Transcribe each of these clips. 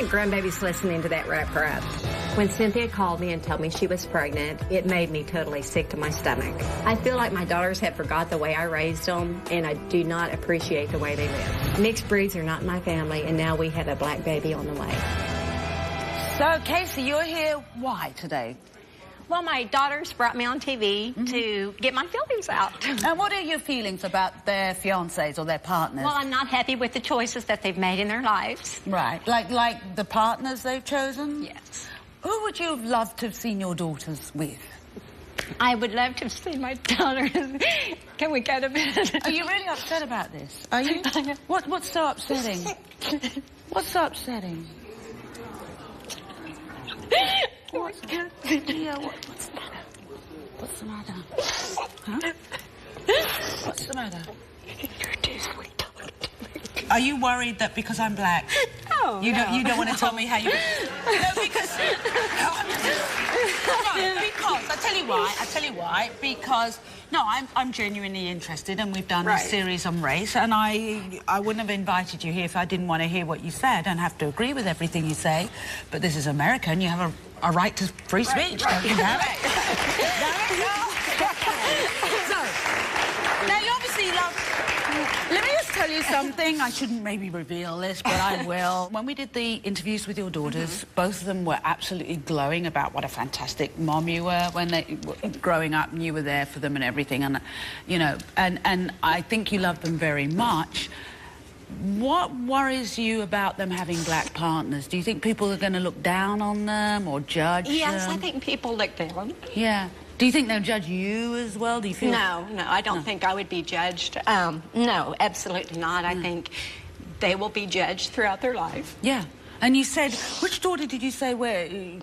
my grandbaby's listening to that rap crap. When Cynthia called me and told me she was pregnant, it made me totally sick to my stomach. I feel like my daughters have forgot the way I raised them, and I do not appreciate the way they live. Mixed breeds are not in my family, and now we have a black baby on the way. So, Casey, you're here why today? Well, my daughters brought me on TV to get my feelings out. And what are your feelings about their fiancés or their partners? Well, I'm not happy with the choices that they've made in their lives. Right. Like the partners they've chosen? Yes. Who would you have loved to have seen your daughters with? I would love to see my daughters. Can we go to bed? Are you really upset about this? Are you? What's so upsetting? What's so upsetting? What's the matter? What's the matter? Huh? What's the matter? You're too sweet. Are you worried that because I'm black? No, you don't want to tell me how you... No, because... No, because... I tell you why. Because... No, I'm genuinely interested, and we've done a series on race, and I wouldn't have invited you here if I didn't want to hear what you say. I don't have to agree with everything you say, but this is America, and you have a right to free speech, don't you have? So, now you obviously love... Let me just tell you something. I shouldn't maybe reveal this, but I will. When we did the interviews with your daughters, both of them were absolutely glowing about what a fantastic mom you were when they were growing up, and you were there for them and everything. And, you know, and I think you love them very much. What worries you about them having black partners? Do you think people are going to look down on them or judge them? Yes, I think people look down. Yeah. Do you think they'll judge you as well? Do you feel... No, I don't think I would be judged. No, absolutely not. I think they will be judged throughout their life. Yeah. And you said, which daughter did you say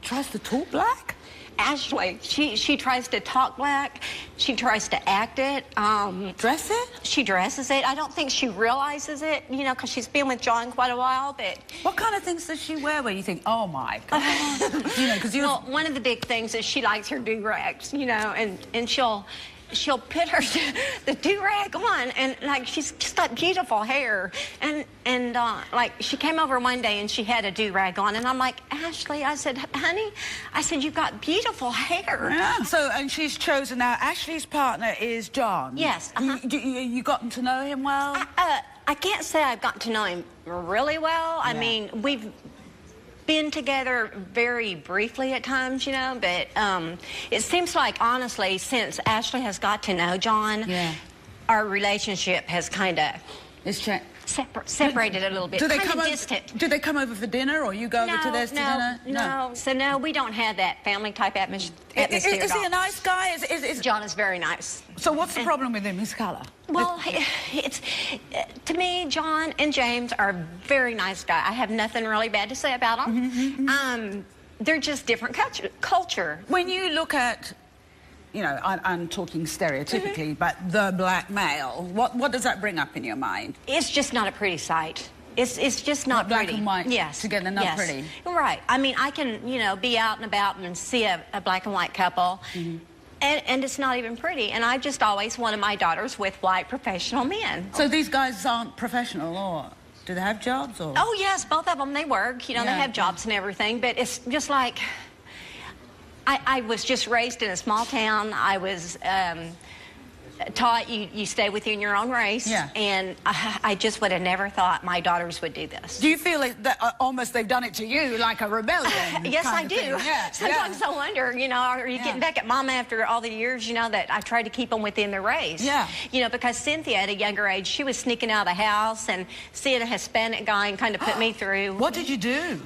tries to talk black? Ashley, she tries to talk black. She tries to act it. Dress it? She dresses it. I don't think she realizes it, you know, because she's been with John quite a while, but... What kind of things does she wear where you think, oh, my God? You know, because you... Well, one of the big things is she likes her do-rags, you know, and she'll put her the do-rag on, and like she's just got beautiful hair, and like she came over one day and she had a do-rag on, and I'm like, Ashley, I said, honey, I said, you've got beautiful hair. Yeah. So, and she's chosen now. Ashley's partner is John. Yes. You gotten to know him well? I can't say I've gotten to know him really well. I mean, we've been together very briefly at times, you know, but it seems like, honestly, since Ashley has got to know John, our relationship has kind of separated a little bit. Do they come distant. Do they come over for dinner, or you go over to theirs to dinner? No. So, no, we don't have that family-type atmosphere. Is he a nice guy? John is very nice. So what's the problem with him? His colour? Well, it's to me, John and James are a very nice guy. I have nothing really bad to say about them. They're just different culture. When you look at, you know, I'm talking stereotypically, but the black male, what does that bring up in your mind? It's just not a pretty sight. It's just not black pretty. And white together, not pretty. Right. I mean, I can, you know, be out and about and see a black and white couple, and it's not even pretty. And I just always wanted my daughters with white professional men. So these guys aren't professional, or do they have jobs? Or? Oh, yes, both of them, they work. You know, they have jobs and everything, but it's just like... I was just raised in a small town. I was taught you stay within your own race. Yeah. And I just would have never thought my daughters would do this. Do you feel like that almost they've done it to you, like a rebellion? Yes, I do. Yeah. Sometimes I wonder, you know, are you getting back at Mama after all the years, you know, that I tried to keep them within the race? Yeah. You know, because Cynthia, at a younger age, she was sneaking out of the house and seeing a Hispanic guy and kind of put me through. What did you do?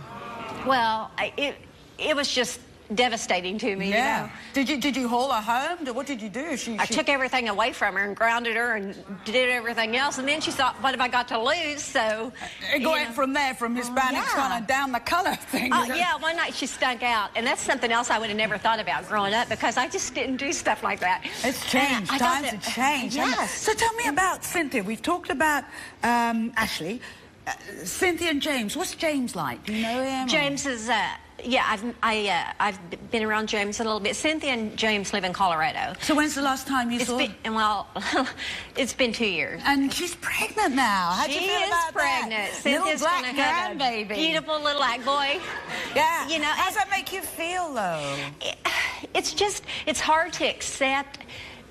Well, it was just devastating to me. Yeah. You know? Did you haul her home? What did you do? I took everything away from her and grounded her and did everything else, and then she thought, what have I got to lose? So it went from there, from Hispanics kind of down the colour thing. Yeah, one night she stunk out, and that's something else I would have never thought about growing up, because I just didn't do stuff like that. It's changed. Times have changed. Yes. So tell me about Cynthia. We've talked about Ashley. Cynthia and James. What's James like? Do you know him? James is, yeah, I've been around James a little bit. Cynthia and James live in Colorado. So when's the last time you saw him? Well, it's been 2 years. And she's pregnant now. How'd you feel about pregnant. that? Cynthia's little black gonna have a grandbaby. beautiful little black boy. Yeah. You know, how does that make you feel, though? It's hard to accept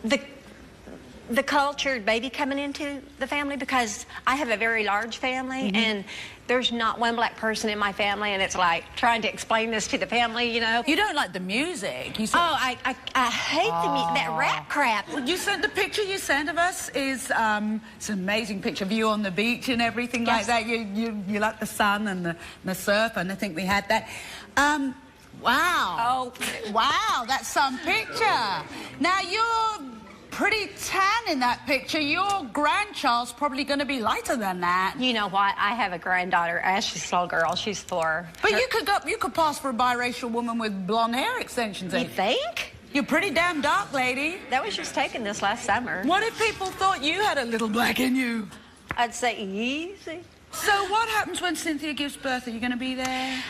the cultured baby coming into the family, because I have a very large family, and there's not one black person in my family, and it's like trying to explain this to the family, you know. You don't like the music. You said, I hate that rap crap. Well, you sent the picture you sent of us is it's an amazing picture of you on the beach and everything like that. You like the sun and the surf, and I think we had that. Wow. Oh, wow, that's some picture. Now you're pretty tan in that picture. Your grandchild's probably going to be lighter than that. You know what? I have a granddaughter. Ashley's a little girl. She's 4. But you could pass for a biracial woman with blonde hair extensions. You think? You're pretty damn dark, lady. That was just taken this last summer. What if people thought you had a little black in you? I'd say easy. So what happens when Cynthia gives birth? Are you going to be there?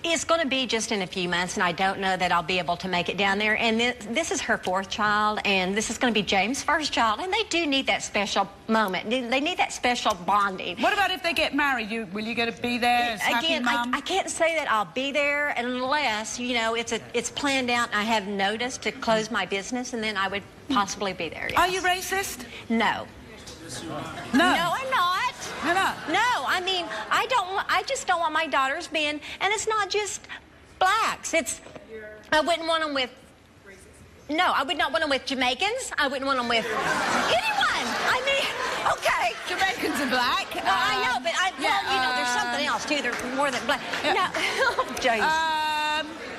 It's going to be just in a few months, and I don't know that I'll be able to make it down there. And this is her 4th child, and this is going to be James' 1st child, and they do need that special moment. They need that special bonding. What about if they get married? Will you get to be there as happy mom? I can't say that I'll be there unless, you know, it's planned out and I have notice to close my business, and then I would possibly be there. Yes. Are you racist? No. No. No, I'm not. You're not? No, I mean, I just don't want my daughters being, and it's not just blacks. I wouldn't want them with, no, I would not want them with Jamaicans. I wouldn't want them with anyone. I mean, okay. Jamaicans are black. Well, I know, but well, you know, there's something else, too. There's more than black. Yeah. No, oh, jeez.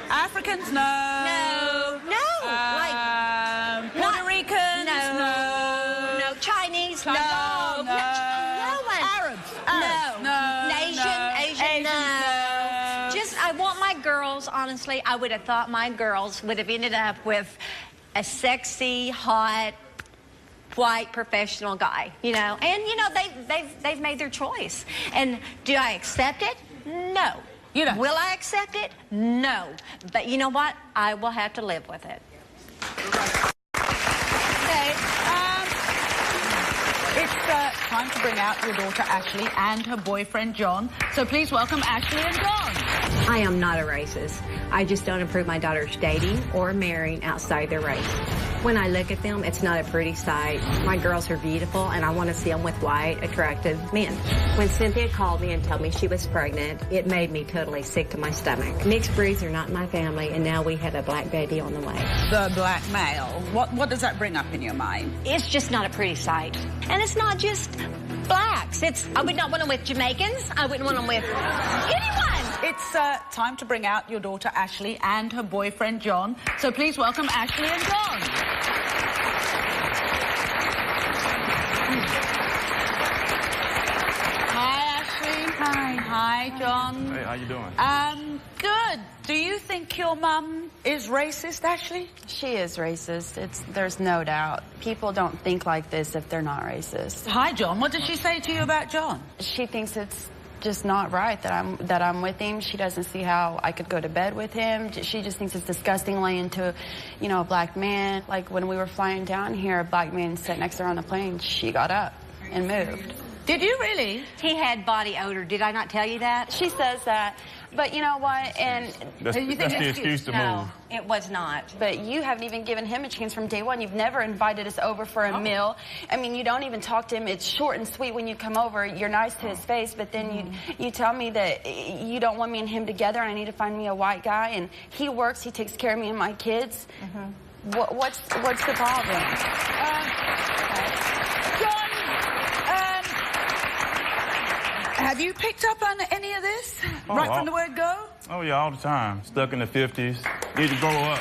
Africans, no. No. Like, Puerto Ricans, no. Chinese, no. No one. Arabs, no. Asian, no. Just, I want my girls, honestly, I would have thought my girls would have ended up with a sexy, hot, white professional guy, you know. And, you know, they've made their choice. And do I accept it? No. You don't. Will I accept it? No. But you know what? I will have to live with it. Okay. It's time to bring out your daughter Ashley and her boyfriend John. So please welcome Ashley and John. I am not a racist. I just don't approve my daughters dating or marrying outside their race. When I look at them, it's not a pretty sight. My girls are beautiful, and I want to see them with white, attractive men. When Cynthia called me and told me she was pregnant, it made me totally sick to my stomach. Mixed breeds are not in my family, and now we have a black baby on the way. The black male. What does that bring up in your mind? It's just not a pretty sight. And it's not just blacks. I would not want them with Jamaicans. I wouldn't want them with anyone. It's time to bring out your daughter Ashley and her boyfriend John. So please welcome Ashley and John. Hi, Ashley. Hi. Hi, John. Hey, how you doing? Good. Do you think your mum is racist, Ashley? She is racist. There's no doubt. People don't think like this if they're not racist. Hi, John. What did she say to you about John? She thinks it's just not right that I'm with him. She doesn't see how I could go to bed with him. She just thinks it's disgusting laying to, you know, a black man. Like when we were flying down here, a black man sat next to her on the plane. She got up and moved. Did you really? He had body odor. Did I not tell you that? She says that. But you know what? And That's the excuse to No, move. it was not. But you haven't even given him a chance from day one. You've never invited us over for a meal. I mean, you don't even talk to him. It's short and sweet when you come over. You're nice to his face, but then you tell me that you don't want me and him together and I need to find me a white guy. And he works. He takes care of me and my kids. What's the problem? John, have you picked up on any of this right from the word go? Oh, yeah, all the time. Stuck in the 50s. Need to grow up.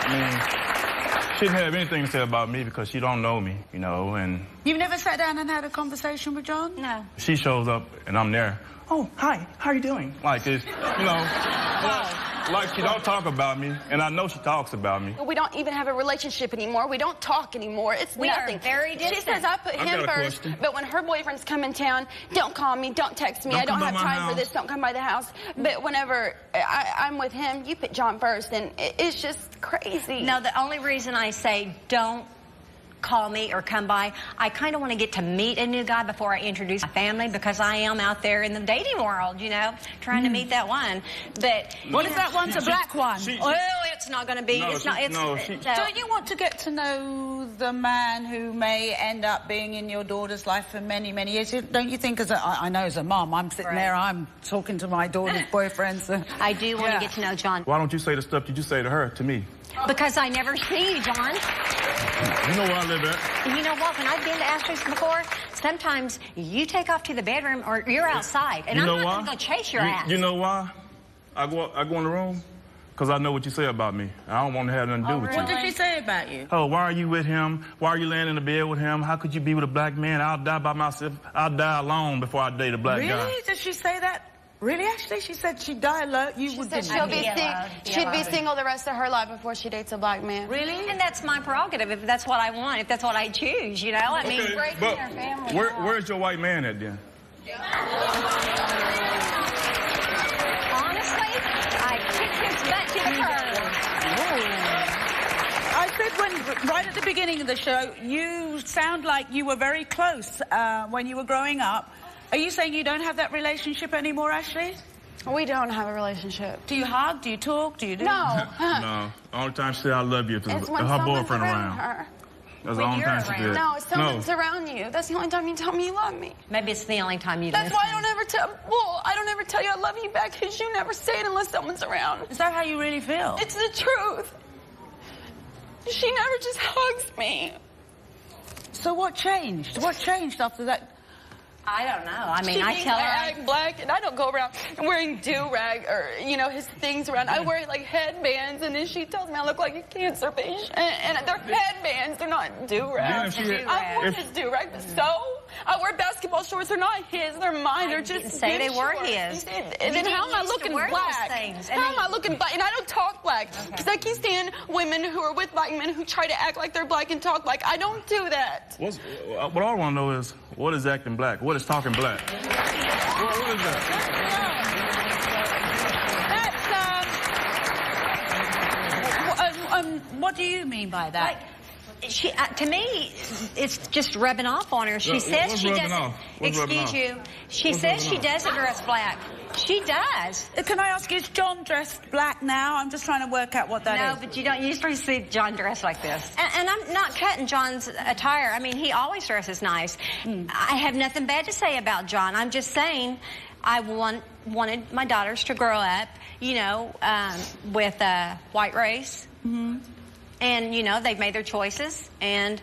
I mean, shouldn't have anything to say about me because she don't know me, you know, and... You've never sat down and had a conversation with John? No. She shows up and I'm there. Oh, hi, how are you doing? Like, it's, you know, like she don't talk about me, and I know she talks about me. We don't even have a relationship anymore. We don't talk anymore. It's nothing. Are very distant. She says I put him first, but when her boyfriends come in town, don't call me, don't text me. I don't have time for this. Don't come by the house. But whenever I'm with him, you put John first, and it's just crazy. No, the only reason I say don't call me or come by, I kind of want to get to meet a new guy before I introduce my family, because I am out there in the dating world, you know, trying to meet that one. But what if that one's a black one? Well, it's not going to be. Don't you want to get to know the man who may end up being in your daughter's life for many, many years? Don't you think, I know as a mom, I'm sitting there, I'm talking to my daughter's boyfriends. I do want to get to know John. Why don't you say the stuff you just say to her, to me? Because I never see you, John. You know where I live at. You know what? When I've been to Ashley's before, sometimes you take off to the bedroom or you're outside, and I'm not going to go chase your ass. You know why? I go in the room because I know what you say about me. I don't want to have nothing to do with you. What did she say about you? Oh, why are you with him? Why are you laying in the bed with him? How could you be with a black man? I'll die by myself. I'll die alone before I date a black guy. Really? Did she say that? Really, Ashley? She said she'd die alone. She'd be single the rest of her life before she dates a black man. Really? And that's my prerogative, if that's what I want, if that's what I choose, you know? I mean, breaking our family. Where's your white man at then? Honestly, I kicked his butt to the curb. I said right at the beginning of the show, you sound like you were very close when you were growing up. Are you saying you don't have that relationship anymore, Ashley? We don't have a relationship. Do you hug? Do you talk? Do you do? No. No. The only time she said I love you is her boyfriend around. Her. That's the only time she did. No, someone's around you. That's the only time you tell me you love me. Maybe it's the only time you That's why I don't ever tell. Well, I don't ever tell you I love you back, because you never say it unless someone's around. Is that how you really feel? It's the truth. She never just hugs me. So what changed? What changed after that? I don't know. I mean, I tell her I'm black, and I don't go around wearing do-rag or, you know, his things around. I wear, like, headbands, and then she tells me I look like a cancer patient. And they're headbands. They're not do-rags. I wear his do-rag, but so? I wear basketball shorts. They're not his. They're mine. They're just say they were his. his. And then how am I looking black? How am I looking black? And I don't talk black. Because I keep seeing women who are with black men who try to act like they're black and talk black. I don't do that. What I want to know is, what is acting black? What is talking black? What is that? That's, what do you mean by that? Like, she, to me, it's just rubbing off on her. She says she doesn't. Excuse you. She says she doesn't dress black. She does. Can I ask, is John dressed black now? I'm just trying to work out what that is. No, but you don't usually see John dressed like this. And I'm not cutting John's attire. I mean, he always dresses nice. I have nothing bad to say about John. I'm just saying I wanted my daughters to grow up, you know, with a white race. Mm-hmm. And, you know, they've made their choices, and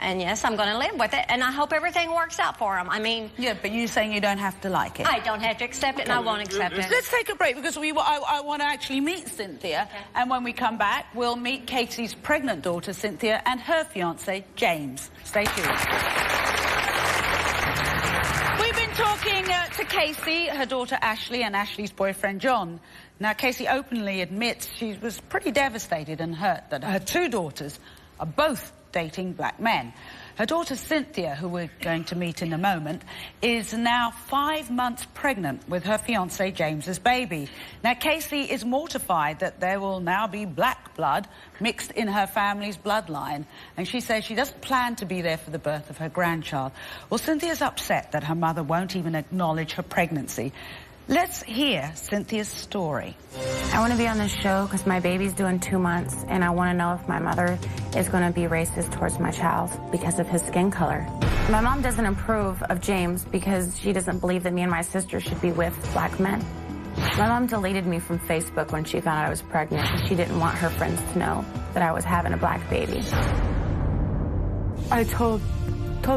yes, I'm going to live with it, and I hope everything works out for them. I mean... Yeah, but you're saying you don't have to like it. I don't have to accept it, and I won't accept it. Let's take a break, because I want to actually meet Cynthia, and when we come back, we'll meet Casey's pregnant daughter, Cynthia, and her fiancé, James. Stay tuned. We've been talking to Casey, her daughter Ashley, and Ashley's boyfriend John. Now, Casey openly admits she was pretty devastated and hurt that her two daughters are both dating black men. Her daughter Cynthia, who we're going to meet in a moment, is now 5 months pregnant with her fiancé James's baby. Now, Casey is mortified that there will now be black blood mixed in her family's bloodline, and she says she doesn't plan to be there for the birth of her grandchild. Well, Cynthia's upset that her mother won't even acknowledge her pregnancy. Let's hear Cynthia's story. I want to be on this show because my baby's doing 2 months, and I want to know if my mother is going to be racist towards my child because of his skin color. My mom doesn't approve of James because she doesn't believe that me and my sister should be with black men. My mom deleted me from Facebook when she found out I was pregnant. She didn't want her friends to know that I was having a black baby. I told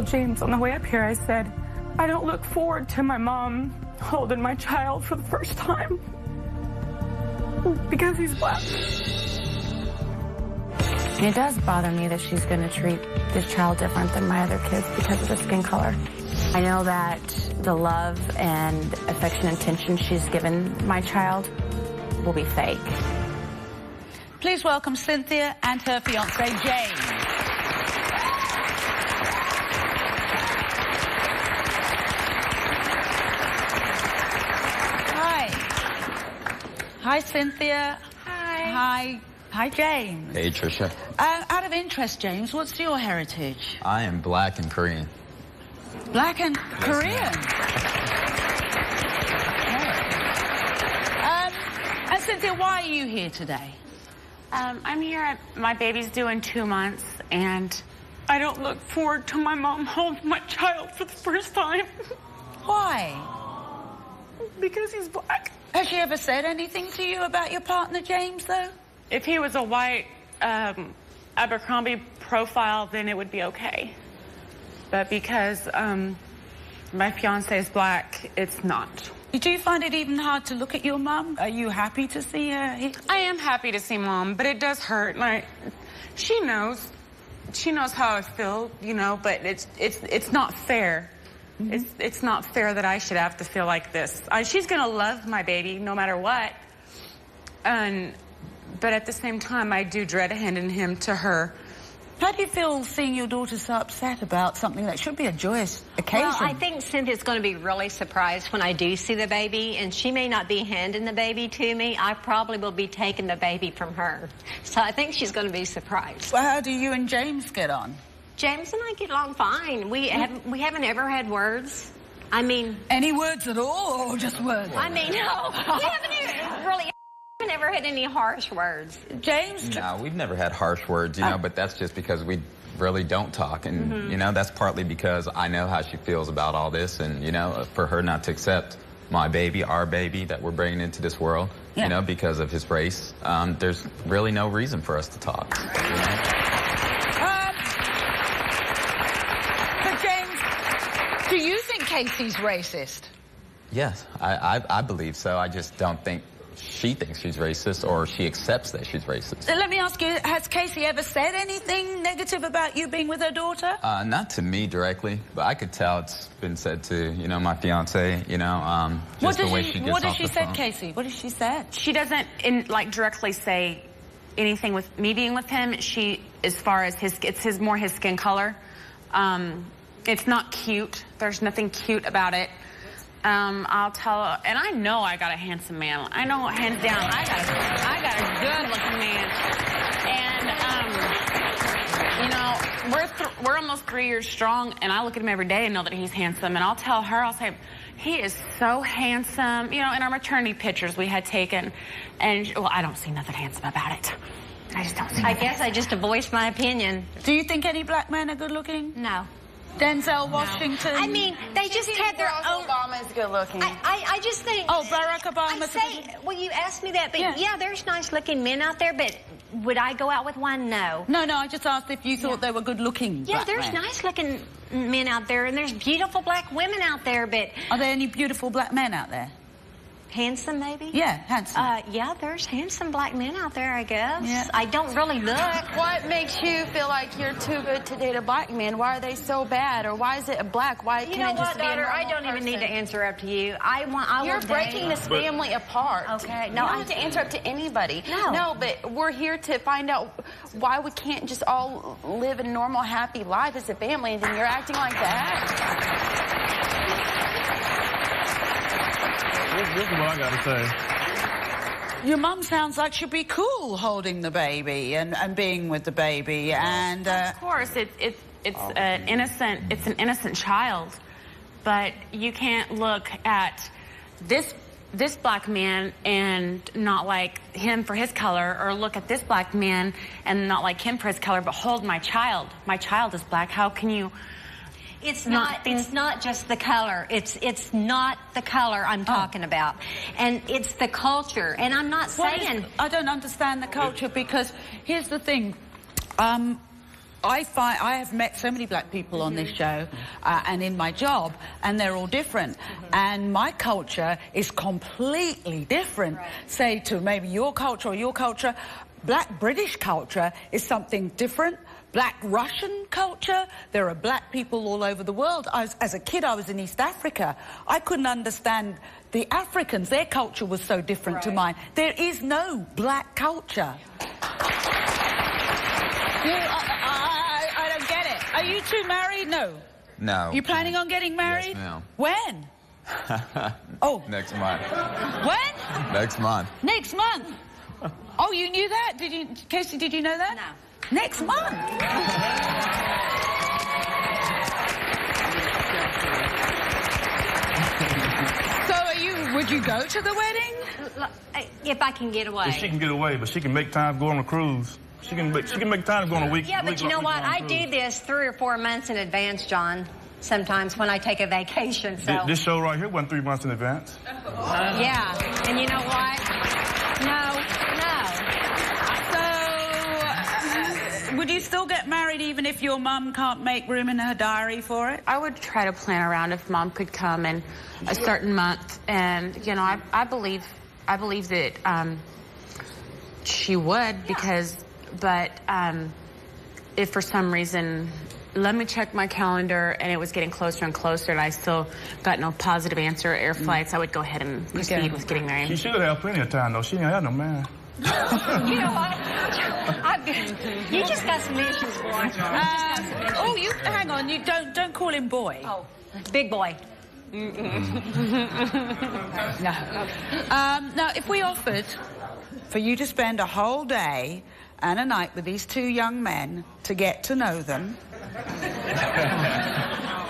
James on the way up here, I said, I don't look forward to my mom holding my child for the first time because he's black. It does bother me that she's going to treat this child different than my other kids because of the skin color. I know that the love and affection and attention she's given my child will be fake. Please welcome Cynthia and her fiancé, James. Hi. Hi, Cynthia. Hi. Hi, James. Hey, Tricia. Out of interest, James, what's your heritage? I am black and Korean. Black and Korean? And Cynthia, why are you here today? I'm here. My baby's due in 2 months, and I don't look forward to my mom holding my child for the first time. Why? Because he's black. Has she ever said anything to you about your partner, James, though? If he was a white Abercrombie profile, then it would be okay. But because my fiancé is black, it's not. Do you find it even hard to look at your mum? Are you happy to see her here? I am happy to see Mom, but it does hurt. Like, she knows how I feel, you know. But it's not fair. Mm-hmm. It's not fair that I should have to feel like this. She's gonna love my baby no matter what. But at the same time, I do dread handing him to her. How do you feel seeing your daughter so upset about something that should be a joyous occasion? Well, I think Cynthia's going to be really surprised when I do see the baby, and she may not be handing the baby to me. I probably will be taking the baby from her. So I think she's going to be surprised. Well, how do you and James get on? James and I get along fine. We haven't ever had words. I mean... Any words at all, or just words? I mean, no. We haven't really... I've never had any harsh words. James? No, we've never had harsh words, you know, but that's just because we really don't talk. And, you know, that's partly because I know how she feels about all this. And, you know, for her not to accept my baby, our baby that we're bringing into this world, you know, because of his race, there's really no reason for us to talk. You know? But James, do you think Casey's racist? Yes, I believe so. I just don't think she thinks she's racist, or she accepts that she's racist. Let me ask you, has Casey ever said anything negative about you being with her daughter? Not to me directly, but I could tell it's been said to, you know, my fiance, you know, just the way she gets off the phone. What did she say, Casey? What did she say? She doesn't, directly say anything with me being with him. She, as far as it's more his skin color. It's not cute. There's nothing cute about it. I'll tell her, and I know I got a handsome man. I know, hands down, I got a good-looking man. And, you know, we're almost 3 years strong, and I look at him every day and know that he's handsome. And I'll tell her, I'll say, he is so handsome. You know, in our maternity pictures we had taken, and, well, I don't see nothing handsome about it. I just don't see I guess I just voiced my opinion. Do you think any black men are good-looking? No. Denzel Washington. I mean, they just have their own... Obama's good looking. I just think... Oh, Barack Obama. Well, you asked me that, but yeah, there's nice looking men out there, but would I go out with one? No. No, I just asked if you thought they were good looking. Yeah, there's nice looking men out there, and there's beautiful black women out there, but... Are there any beautiful black men out there? Handsome, maybe? Yeah, handsome. Yeah, there's handsome black men out there, I guess. Yeah. I don't really look. What makes you feel like you're too good to date a black man? Why are they so bad? Or why is it a black? Why can't it just be a normal I don't even need to answer up to you. You're breaking this family apart. Okay. No, I don't have to answer up to anybody. No, but we're here to find out why we can't just all live a normal, happy life as a family, and then you're acting like that. This is what I gotta say. Your mum sounds like she'd be cool holding the baby and being with the baby, and of course it's an innocent child, but you can't look at this black man and not like him for his color, or look at this black man and not like him for his color, but hold my child. My child is black. How can you? It's not just the color. It's not the color I'm talking about. And it's the culture. And I'm not saying... I don't understand the culture, because here's the thing. I have met so many black people on this show and in my job, and they're all different. And my culture is completely different, say, to maybe your culture or your culture. Black British culture is something different. Black Russian culture, there are black people all over the world. As a kid, I was in East Africa. I couldn't understand the Africans. Their culture was so different to mine. There is no black culture. I don't get it. Are you two married? No. No. You planning on getting married? Yes, ma'am. When? Oh. Next month. When? Next month. Next month. Oh, you knew that? Did you, Casey, did you know that? No. Next month. So would you go to the wedding? If I can get away. If she can get away, but she can make time to go on a cruise. She can make time to go on a week. Yeah, but you know what? I do this 3 or 4 months in advance, John. Sometimes when I take a vacation, so. This show right here went 3 months in advance. Yeah, and you know what? No. So, would you still get married even if your mum can't make room in her diary for it? I would try to plan around if Mom could come in a certain month, and you know, I believe that she would, because, but if for some reason, let me check my calendar, and it was getting closer and closer, and I still got no positive answer, air flights, I would go ahead and proceed with getting married. She should have plenty of time, though. She ain't had no man. You know what? You just got some issues, boy. Oh, you hang on. You don't call him boy. Oh, big boy. No. Now, if we offered for you to spend a whole day and a night with these 2 young men to get to know them,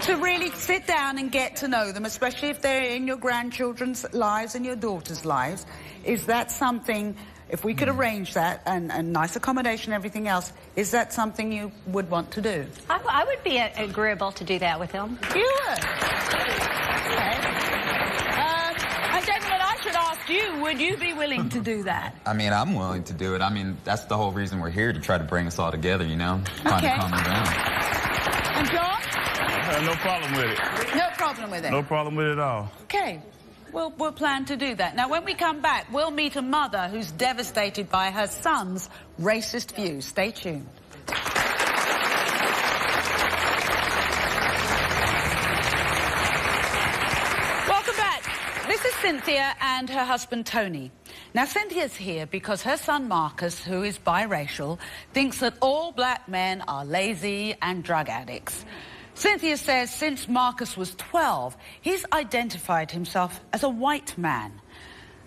to really sit down and get to know them, especially if they're in your grandchildren's lives and your daughter's lives, is that something, if we could arrange that, and nice accommodation and everything else, is that something you would want to do? I would be agreeable to do that with him. You would? Okay. And gentlemen, I should ask you, would you be willing to do that? I mean, I'm willing to do it. I mean, that's the whole reason we're here, to try to bring us all together, you know? Find a common ground. And John? No problem with it. No problem with it? No problem with it at all. Okay. We'll plan to do that. Now, when we come back, we'll meet a mother who's devastated by her son's racist views. Stay tuned. Welcome back. This is Cynthia and her husband, Tony. Now, Cynthia's here because her son, Marcus, who is biracial, thinks that all black men are lazy and drug addicts. Cynthia says since Marcus was 12, he's identified himself as a white man.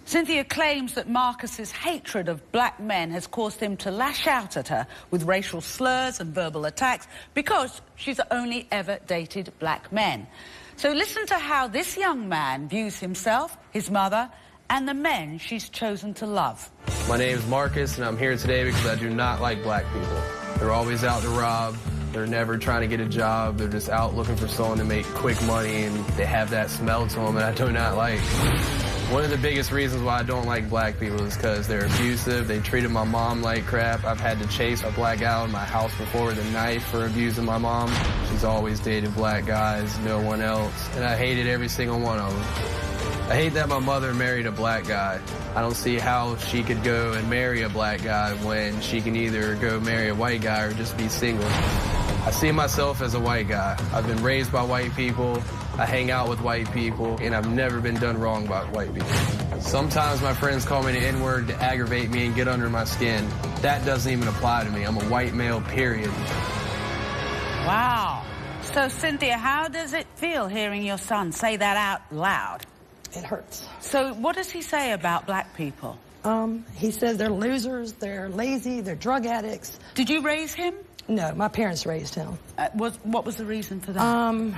Cynthia claims that Marcus's hatred of black men has caused him to lash out at her with racial slurs and verbal attacks because she's only ever dated black men. So listen to how this young man views himself, his mother, and the men she's chosen to love. My name is Marcus, and I'm here today because I do not like black people. They're always out to rob. They're never trying to get a job. They're just out looking for someone to make quick money, and they have that smell to them that I do not like. One of the biggest reasons why I don't like black people is because they're abusive. They treated my mom like crap. I've had to chase a black guy out of my house before with a knife for abusing my mom. She's always dated black guys, no one else, and I hated every single one of them. I hate that my mother married a black guy. I don't see how she could go and marry a black guy when she can either go marry a white guy or just be single. I see myself as a white guy. I've been raised by white people. I hang out with white people, and I've never been done wrong by white people. Sometimes my friends call me the N-word to aggravate me and get under my skin. That doesn't even apply to me. I'm a white male, period. Wow. So, Cynthia, how does it feel hearing your son say that out loud? It hurts. So what does he say about black people? He says they're losers, they're lazy, they're drug addicts. Did you raise him? No, my parents raised him. What was the reason for that?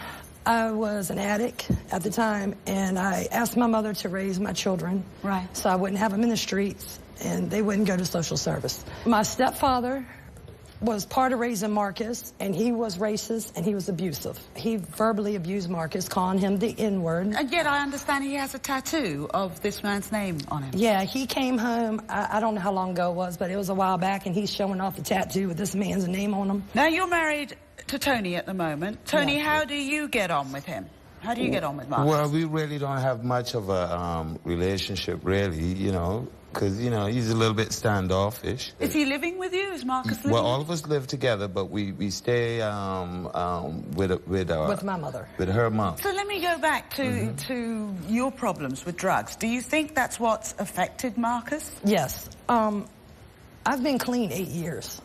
I was an addict at the time, and I asked my mother to raise my children. Right. So I wouldn't have them in the streets, and they wouldn't go to social service. My stepfather was part of raising Marcus, and he was racist, and he was abusive. He verbally abused Marcus, calling him the N-word. And yet I understand he has a tattoo of this man's name on him. Yeah, he came home, I don't know how long ago it was, but it was a while back, and he's showing off the tattoo with this man's name on him. Now, you're married to Tony at the moment. Tony, Yeah. how do you get on with him? How do you get on with Marcus? Well, we really don't have much of a relationship, really, you know, because, you know, he's a little bit standoffish. Is he living with you? Is Marcus living Well, with you? all of us live together, but we stay with my mother. With her mom. So let me go back to your problems with drugs. Do you think that's what's affected Marcus? Yes. I've been clean 8 years.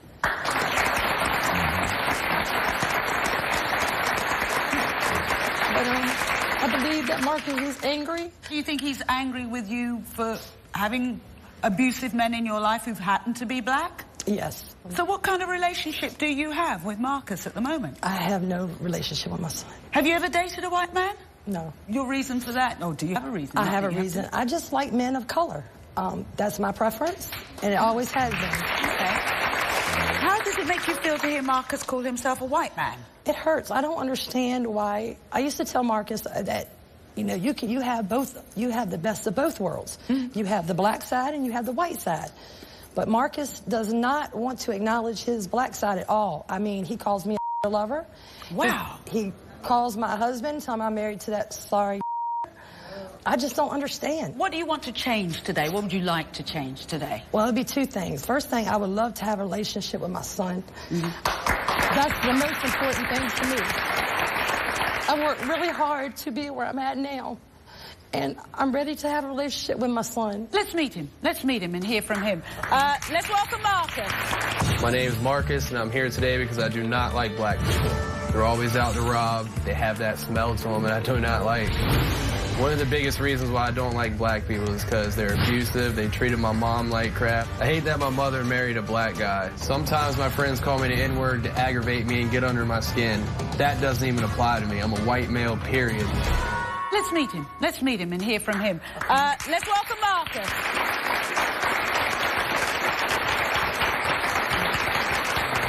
But I believe that Marcus is angry. Do you think he's angry with you for having abusive men in your life who've happened to be black? Yes. So what kind of relationship do you have with Marcus at the moment? I have no relationship with my son. Have you ever dated a white man? No. Your reason for that? Or do you have a reason? I have a reason. I just like men of color. That's my preference, and it always has been. Okay. How does it make you feel to hear Marcus call himself a white man? It hurts. I don't understand why. I used to tell Marcus that, you know, you have both. You have the best of both worlds. You have the black side and you have the white side. But Marcus does not want to acknowledge his black side at all. I mean, he calls me a lover. Wow. He calls my husband, telling me I'm married to that sorry. I just don't understand. What do you want to change today? What would you like to change today? Well, it'd be two things. First thing, I would love to have a relationship with my son. That's the most important thing to me. I worked really hard to be where I'm at now, and I'm ready to have a relationship with my son. Let's meet him. Let's meet him and hear from him. Let's welcome Marcus. My name is Marcus, and I'm here today because I do not like black people. They're always out to rob. They have that smell to them, and I do not like. One of the biggest reasons why I don't like black people is because they're abusive. They treated my mom like crap. I hate that my mother married a black guy. Sometimes my friends call me the N-word to aggravate me and get under my skin. That doesn't even apply to me. I'm a white male, period. Let's meet him. Let's meet him and hear from him. Let's welcome Marcus.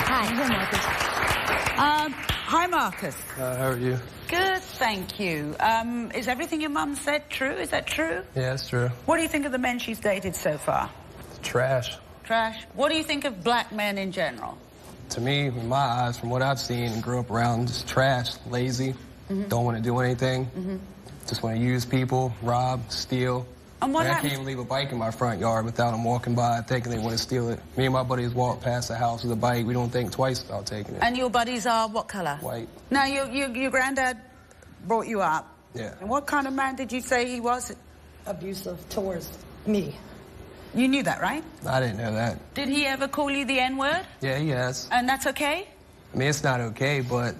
Hi, Marcus. Hi, Marcus. How are you? Good, thank you. Is everything your mum said true? Is that true? Yeah, it's true. What do you think of the men she's dated so far? It's trash. Trash. What do you think of black men in general? To me, in my eyes, from what I've seen and grew up around, just trash, lazy, don't want to do anything, just want to use people, rob, steal. And what I happens? can't even leave a bike in my front yard without them walking by thinking they want to steal it. Me and my buddies walk past the house with a bike. We don't think twice about taking it. And your buddies are what colour? White. Now, your granddad brought you up. Yeah. And what kind of man did you say he was? Abusive towards me. You knew that, right? I didn't know that. Did he ever call you the N-word? Yeah, he has. And that's okay? I mean, it's not okay, but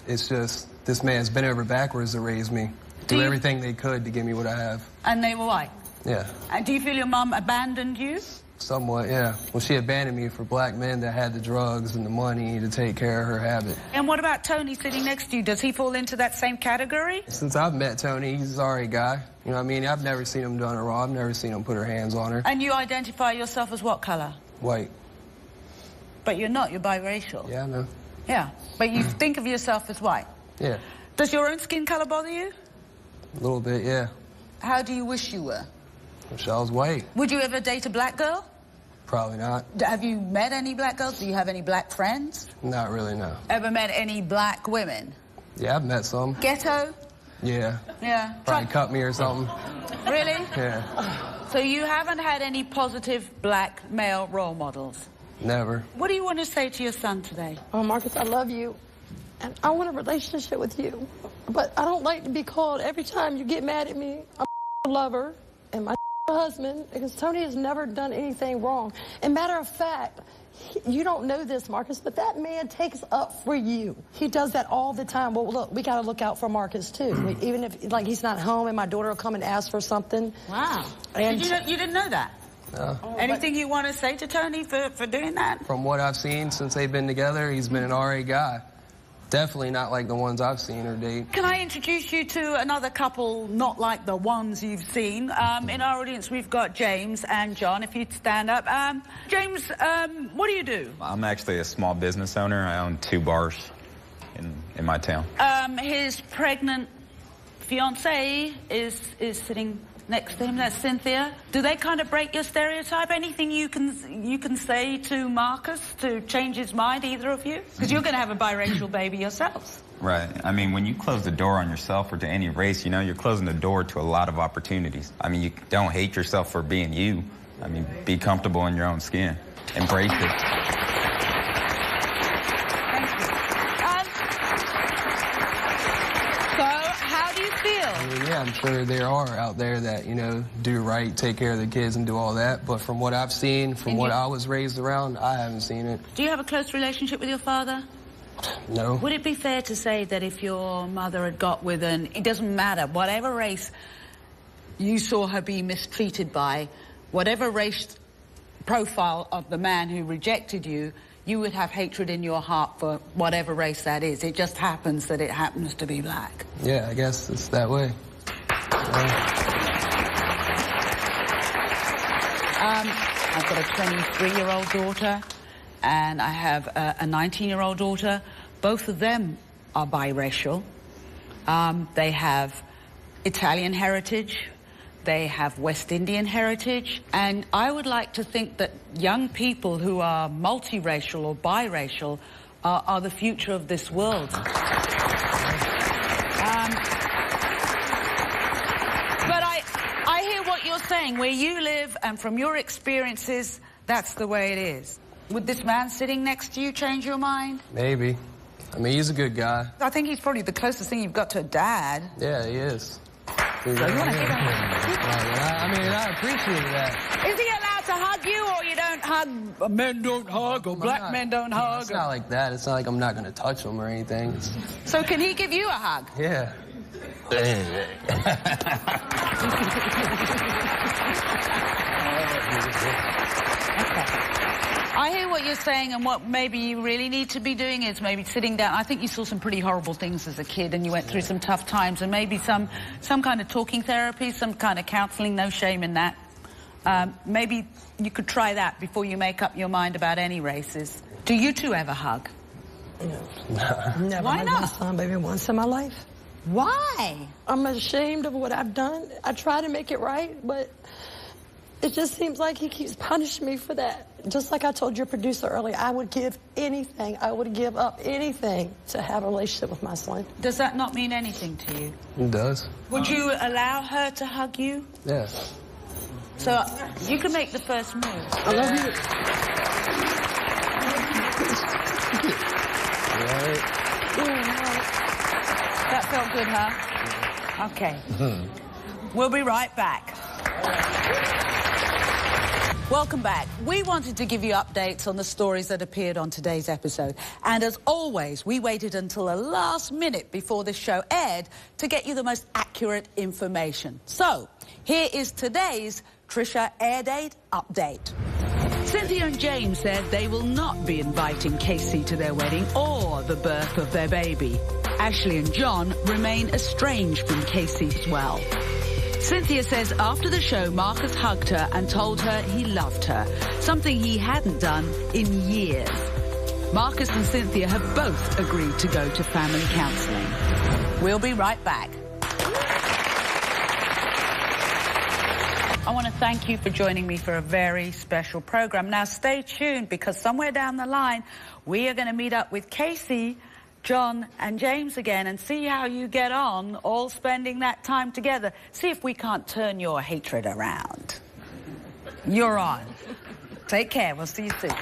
it's just this man's bent over backwards to raise me. Do everything they could to give me what I have. And they were white? Yeah. And do you feel your mum abandoned you? Somewhat, yeah. Well, she abandoned me for black men that had the drugs and the money to take care of her habit. And what about Tony sitting next to you? Does he fall into that same category? Since I've met Tony, he's an alright guy. You know what I mean? I've never seen him done her wrong. I've never seen him put her hands on her. And you identify yourself as what colour? White. But you're not, you're biracial. Yeah, I know. Yeah, but you think of yourself as white. Yeah. Does your own skin colour bother you? A little bit, yeah. How do you wish you were? Wish I was white. Would you ever date a black girl? Probably not. Have you met any black girls? Do you have any black friends? Not really, no. Ever met any black women? Yeah, I've met some. Ghetto? Yeah. Yeah. Probably cut me or something. Really? Yeah. So you haven't had any positive black male role models? Never. What do you want to say to your son today? Oh, Marcus, I love you, and I want a relationship with you. But I don't like to be called every time you get mad at me. I'm a lover and my husband, because Tony has never done anything wrong. And matter of fact, you don't know this, Marcus, but that man takes up for you. He does that all the time. Well, look, we got to look out for Marcus, too. Even if, like, he's not home and my daughter will come and ask for something. Wow. And you didn't know that? No. Anything you want to say to Tony for doing that? From what I've seen since they've been together, he's been an alright guy. Definitely not like the ones I've seen her date. Can I introduce you to another couple not like the ones you've seen? In our audience, we've got James and John, if you'd stand up. James, what do you do? I'm actually a small business owner. I own 2 bars in my town. His pregnant fiancée is sitting next to him. That's Cynthia. Do they kind of break your stereotype? Anything you can say to Marcus to change his mind, either of you? Because you're going to have a biracial baby yourselves. Right. I mean, when you close the door on yourself or to any race, you know, you're closing the door to a lot of opportunities. I mean, you don't hate yourself for being you. I mean, be comfortable in your own skin. Embrace it. I mean, yeah, I'm sure there are out there that, you know, do right, take care of the kids and do all that. But from what I've seen, from what I was raised around, I haven't seen it. Do you have a close relationship with your father? No. Would it be fair to say that if your mother had got with it doesn't matter, whatever race you saw her be mistreated by, whatever race profile of the man who rejected you, you would have hatred in your heart for whatever race that is. It just happens that it happens to be black. Yeah, I guess it's that way. I've got a 23-year-old daughter, and I have a 19-year-old daughter. Both of them are biracial. They have Italian heritage. They have West Indian heritage, and I would like to think that young people who are multiracial or biracial are the future of this world. But I hear what you're saying. Where you live and from your experiences, that's the way it is. Would this man sitting next to you change your mind? Maybe. I mean, he's a good guy. I think he's probably the closest thing you've got to a dad. Yeah, he is. So you want to give him... I mean, I appreciate that. Is he allowed to hug you, or you don't hug? Men don't hug, or black men don't hug? It's not like that. It's not like I'm not going to touch him or anything. So can he give you a hug? Yeah. I hear what you're saying, and what maybe you really need to be doing is maybe sitting down. I think you saw some pretty horrible things as a kid, and you went through some tough times, and maybe some kind of talking therapy, some kind of counselling, no shame in that. Maybe you could try that before you make up your mind about any races. Do you two ever hug? No. Never. Why hugged not? my son, baby, once in my life. Why? I'm ashamed of what I've done. I try to make it right, but it just seems like he keeps punishing me for that. Just like I told your producer earlier, I would give anything, I would give up anything to have a relationship with my son. Does that not mean anything to you? It does. Would you allow her to hug you? Yeah. So you can make the first move. I love you. That felt good, huh? Okay. We'll be right back. Welcome back. We wanted to give you updates on the stories that appeared on today's episode. And as always, we waited until the last minute before the show aired to get you the most accurate information. So, here is today's Trisha Air Date update. Cynthia and James said they will not be inviting Casey to their wedding or the birth of their baby. Ashley and John remain estranged from Casey as well. Cynthia says after the show, Marcus hugged her and told her he loved her, something he hadn't done in years. Marcus and Cynthia have both agreed to go to family counselling. We'll be right back. I want to thank you for joining me for a very special program. Now, stay tuned, because somewhere down the line, we are going to meet up with Casey, John and James again and see how you get on, all spending that time together. See if we can't turn your hatred around. You're on. Take care. We'll see you soon.